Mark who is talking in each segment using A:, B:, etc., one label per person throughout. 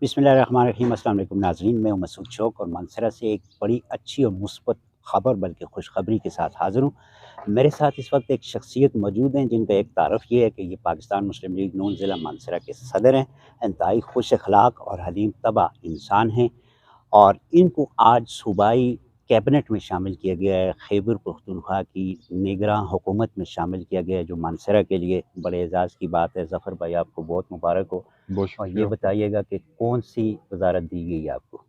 A: बिस्मिल्लाहिर्रहमानिर्रहीम। अस्सलाम वालेकुम नाज़रीन, मैं हूं मसूद शौक और मानसरा से एक बड़ी अच्छी और मुस्बत ख़बर बल्कि खुशखबरी के साथ हाज़िर हूँ। मेरे साथ इस वक्त एक शख्सियत मौजूद हैं जिनका एक तारफ़ ये है कि ये पाकिस्तान मुस्लिम लीग नून ज़िला मानसरा के सदर हैं। इंतहाई खुश अखलाक और हलीम तबा इंसान हैं और इनको आज सूबाई कैबिनेट में शामिल किया गया है। खैबर पख्तूनख्वा की निगरां हुकूमत में शामिल किया गया है, जो मानसरा के लिए बड़े एज़ाज़ की बात है। ज़फ़र भाई, आपको बहुत मुबारक हो।
B: बहुत
A: और ये
B: शुक्रिया आपका।
A: बताइएगा कि कौन-सी वज़ारत दी गई है आपको?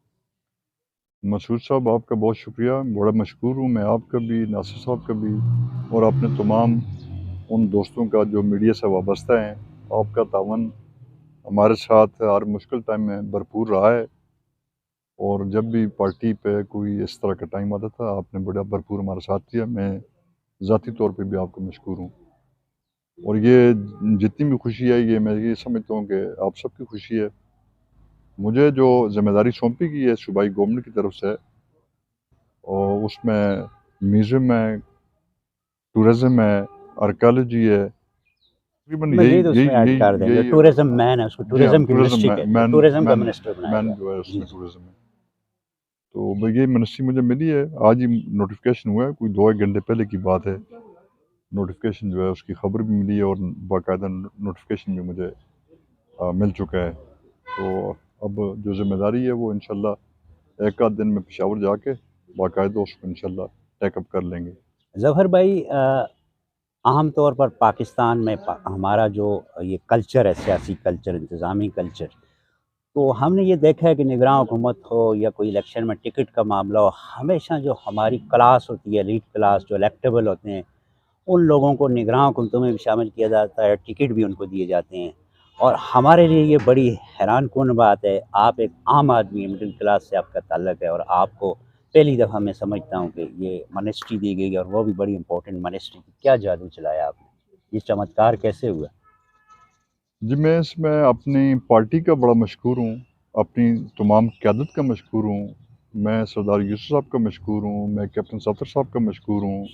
B: मसूद साहब, आपका बहुत शुक्रिया, बड़ा मशकूर हूँ मैं आपका भी, नासिर साहब का भी, और अपने तमाम उन दोस्तों का जो मीडिया से वाबस्ता हैं। आपका तावन हमारे साथ हर मुश्किल टाइम में भरपूर रहा है, और जब भी पार्टी पे कोई इस तरह का टाइम आता था, आपने बड़ा भरपूर हमारा साथ दिया। मैं ज़ाती तौर पे भी आपका मशकूर हूँ। और ये जितनी भी खुशी है, ये मैं ये समझता हूँ कि आप सबकी खुशी है। मुझे जो ज़िम्मेदारी सौंपी गई है सूबाई गवर्नमेंट की तरफ से, और उसमें म्यूज़ियम है, टूरिज़्म है, आर्कियोलॉजी है, तकरीबन यही
A: मज़ीद उसमें
B: यही
A: ऐड कर
B: यही
A: दें, जो
B: यही
A: टूरिज़्म मैन है, उसको
B: जी हाँ,
A: टूरिज़्म की
B: टूरिज़्म
A: मिनिस्ट्री कहते हैं,
B: मैन
A: टूरिज़्म का
B: मैन
A: मिनिस्टर बनाया
B: मैन
A: गया है।
B: जो है
A: जी,
B: उसमें
A: जी।
B: टूरिज़्म है। तो भाई ये मिनिस्ट्री मुझे मिली है, आज ही नोटिफिकेशन हुआ है, कोई 2 एक घंटे पहले की बात है। नोटिफिकेशन जो है उसकी खबर भी मिली है, और बाकायदा नोटिफिकेशन भी मुझे मिल चुका है। तो अब जो ज़िम्मेदारी है वो इंशाल्लाह एक आध दिन में पेशावर जाके बाकायदा उसको इंशाल्लाह टेकअप कर लेंगे।
A: ज़फ़र भाई, आम तौर पर पाकिस्तान में हमारा जो ये कल्चर है, सियासी कल्चर, इंतज़ामी कल्चर, तो हमने ये देखा है कि निगरान हुकूमत हो या कोई इलेक्शन में टिकट का मामला हो, हमेशा जो हमारी क्लास होती है, एलीट क्लास जो इलेक्टेबल होते हैं, उन लोगों को निगरान हुकूमतों में भी शामिल किया जाता है, टिकट भी उनको दिए जाते हैं। और हमारे लिए ये बड़ी हैरानकुन बात है, आप एक आम आदमी हैं, मिडिल क्लास से आपका ताल्लुक़ है और आपको पहली दफ़ा मैं समझता हूँ कि ये मिनिस्ट्री दी गई और वो भी बड़ी इम्पोर्टेंट मिनिस्ट्री। क्या जादू चलाया आपने? ये चमत्कार कैसे हुआ?
B: जी, मैं इसमें अपनी पार्टी का बड़ा मशहूर हूँ, अपनी तमाम क़यादत का मशहूर हूँ। मैं सरदार यूसुफ़ साहब का मशहूर हूँ, मैं कैप्टन सत्तर साहब का मशहूर हूँ,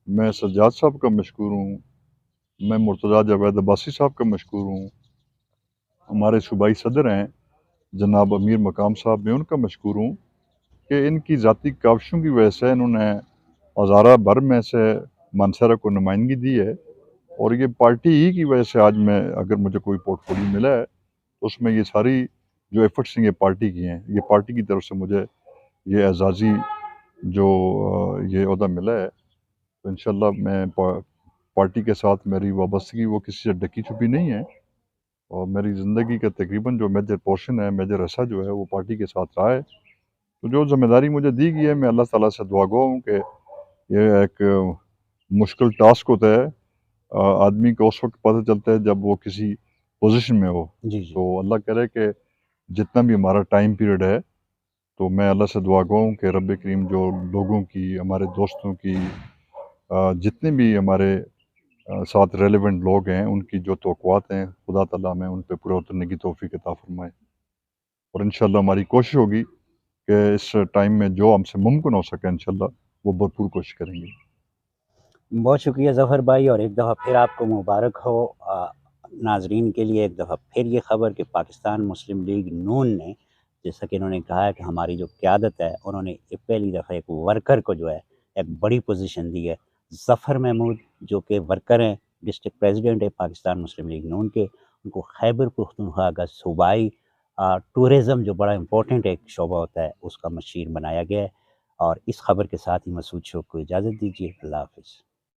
B: मैं सज्जाद साहब का मशहूर हूँ, मैं मुर्तज़ा जावेद अब्बासी साहब का मशहूर हूँ। हमारे सूबाई सदर हैं जनाब अमीर मकाम साहब, मैं उनका मशहूर हूँ कि इनकी ज़ाती काविशों की वजह से इन्होंने हज़ारा भर में से मानसरा को नुमाइंदगी दी है। और ये पार्टी ही की वजह से आज मैं, अगर मुझे कोई पोर्टफोलियो मिला है, तो उसमें ये सारी जो एफर्ट्स हैं ये पार्टी की हैं। ये पार्टी की तरफ से मुझे ये एजाज़ी जो ये ओहदा मिला है। तो इंशाल्लाह मैं पार्टी के साथ मेरी वाबस्तगी वो किसी से ढकी छुपी नहीं है, और मेरी ज़िंदगी का तकरीबन जो मेजर पोर्शन है, मेजर हिस्सा जो है वो पार्टी के साथ रहा है। तो जो ज़िम्मेदारी मुझे दी गई है, मैं अल्लाह ताला से दुआ गो हूँ कि ये एक मुश्किल टास्क होता है। आदमी को उस वक्त पता चलता है जब वो किसी पोजीशन में हो।
A: जी, जी।
B: तो अल्लाह करे कि जितना भी हमारा टाइम पीरियड है, तो मैं अल्लाह से दुआ गो हूँ कि रब करीम जो लोगों की, हमारे दोस्तों की, जितने भी हमारे साथ रेलेवेंट लोग हैं, उनकी जो तवक्कुआत हैं, खुदा ताला हमें उन पे पूरा उतरने की तौफीक अता फरमाए। और इंशाल्लाह हमारी कोशिश होगी कि इस टाइम में जो हमसे मुमकिन हो सके, इंशाल्लाह वो भरपूर कोशिश करेंगे।
A: बहुत शुक्रिया ज़फ़र भाई, और एक दफ़ा फिर आपको मुबारक हो। नाज़रीन के लिए एक दफ़ा फिर ये ख़बर कि पाकिस्तान मुस्लिम लीग नून ने, जैसा कि इन्होंने कहा है कि हमारी जो क़यादत है, उन्होंने पहली दफ़ा एक वर्कर को जो है एक बड़ी पोजीशन दी है। ज़फ़र महमूद, जो कि वर्कर हैं, डिस्ट्रिक्ट प्रेसिडेंट है पाकिस्तान मुस्लिम लीग नून के, उनको खैबर पख्तूनख्वा का सूबाई टूरिज़्म जो बड़ा इम्पोर्टेंट एक शोबा होता है, उसका मशीर बनाया गया है। और इस खबर के साथ ही मसूद शौक को इजाज़त दीजिए। अल्लाह हाफ़िज़।